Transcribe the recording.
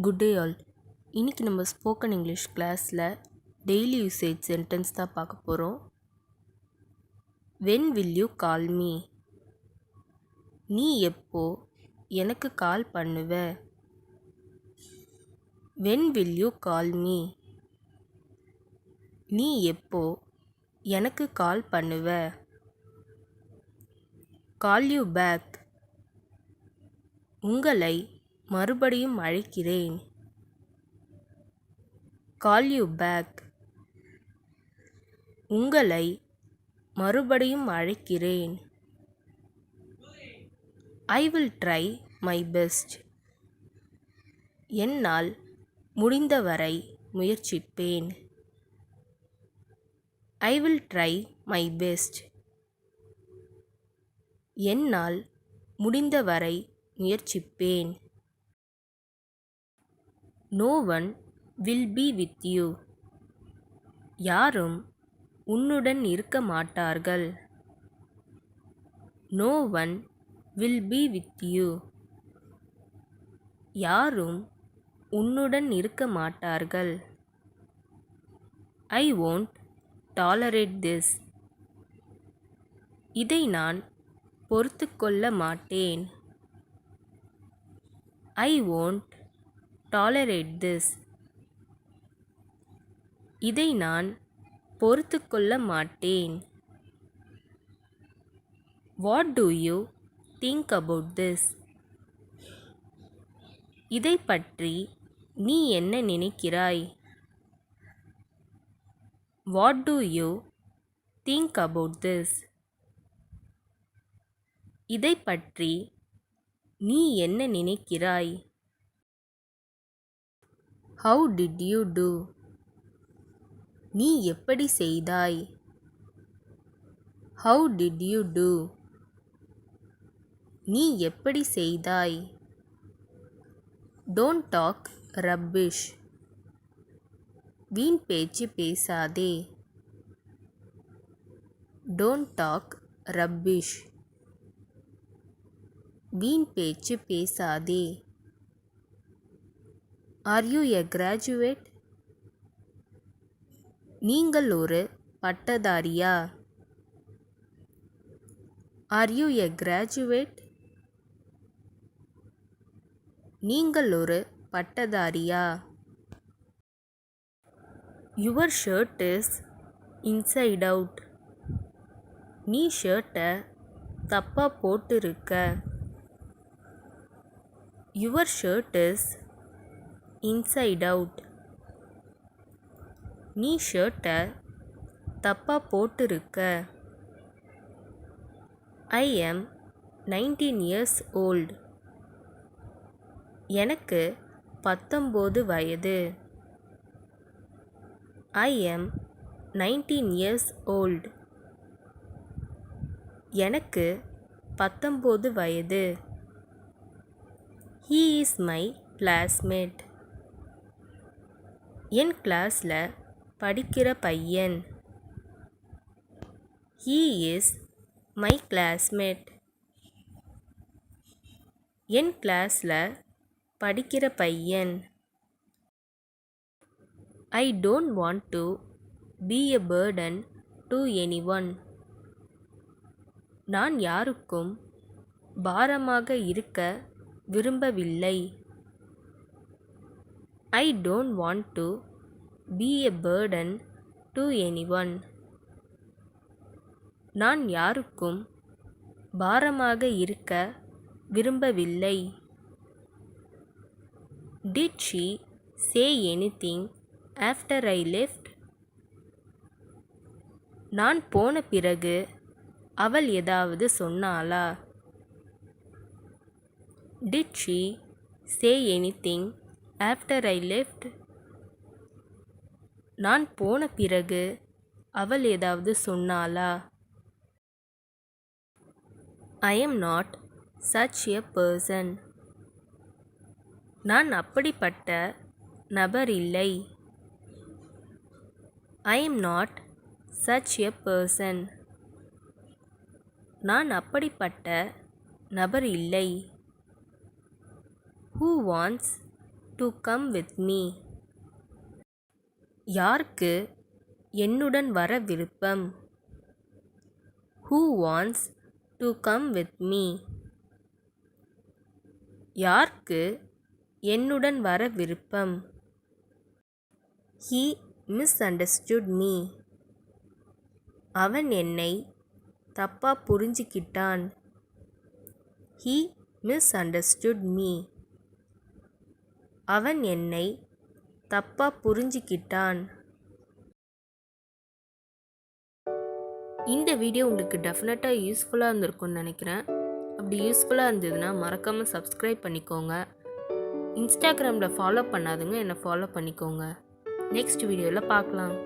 Good day all. இன்றைக்கி நம்ம spoken English கிளாஸில் டெய்லி யூசேஜ் சென்டென்ஸ் தான் பார்க்க போகிறோம். When will you call me? நீ எப்போ எனக்கு கால் பண்ணுவ? When will you call me? நீ எப்போ எனக்கு கால் பண்ணுவ? Call you back. உங்களை மறுபடியும் அழைக்கிறேன். Call you back. உங்களை மறுபடியும் அழைக்கிறேன். I will try my best. என்னால் முடிந்தவரை முயற்சிப்பேன். I will try my best. என்னால் முடிந்தவரை முயற்சிப்பேன். No one will be with you. யாரும் உன்னுடன் இருக்க மாட்டார்கள். No one will be with you. யாரும் உன்னுடன் இருக்க மாட்டார்கள். ஐ won't tolerate this. இதை நான் பொறுத்துக்கொள்ள மாட்டேன். ஐ won't tolerate this. இதை நான் பொறுத்துக்கொள்ள மாட்டேன். What do you think about this? இதை பற்றி நீ என்ன நினைக்கிறாய்? What do you think about this? இதை பற்றி நீ என்ன நினைக்கிறாய்? How did you do? நீ எப்படி செய்தாய்? How did you do? நீ எப்படி செய்தாய்? Don't talk rubbish. வீண் பேச்சு பேசாதே. Don't talk rubbish. வீண் பேச்சு பேசாதே. Are you a graduate? நீங்கள் ஒரு பட்டதாரியா? Are you a graduate? நீங்கள் ஒரு பட்டதாரியா? Your shirt is inside out. நீ ஷர்ட்டை தப்பா போட்டிருக்க. Your shirt is inside out. நீ ஷர்ட்டை தப்பா போட்டிருக்க. I am 19 years old. எனக்கு 19 வயது. I am 19 years old. எனக்கு 19 வயது. He is my classmate. என் கிளாஸில் படிக்கிற பையன். He is my classmate. என் கிளாஸில் படிக்கிற பையன். I don't want to be a burden to anyone. நான் யாருக்கும் பாரமாக இருக்க விரும்பவில்லை. I don't want to be a burden to anyone. நான் யாருக்கும் பாரமாக இருக்க விரும்பவில்லை. Did she say anything after I left? நான் போன பிறகு அவள் ஏதாவது சொன்னாளா? Did she say anything after I left? நான் போன பிறகு அவள் ஏதாவது சொன்னாளா? I am not such a person. நான் அப்படிப்பட்ட நபர் இல்லை. I am not such a person. நான் அப்படிப்பட்ட நபர் இல்லை. Who wants to come with me? யாருக்கு என்னுடன் வர விருப்பம்? Who wants to come with me? யாருக்கு என்னுடன் வர விருப்பம்? He misunderstood me. அவன் என்னை தப்பா புரிஞ்சுக்கிட்டான். He misunderstood me. அவன் என்னை தப்பா புரிஞ்சுக்கிட்டான். இந்த வீடியோ உங்களுக்கு டெஃபினட்டாக யூஸ்ஃபுல்லாக இருந்திருக்கும்னு நினைக்கிறேன். அப்படி யூஸ்ஃபுல்லாக இருந்ததுன்னா மறக்காமல் சப்ஸ்கிரைப் பண்ணிக்கோங்க. இன்ஸ்டாகிராமில் ஃபாலோ பண்ணாதுங்க, என்னை ஃபாலோ பண்ணிக்கோங்க. நெக்ஸ்ட் வீடியோவில் பார்க்கலாம்.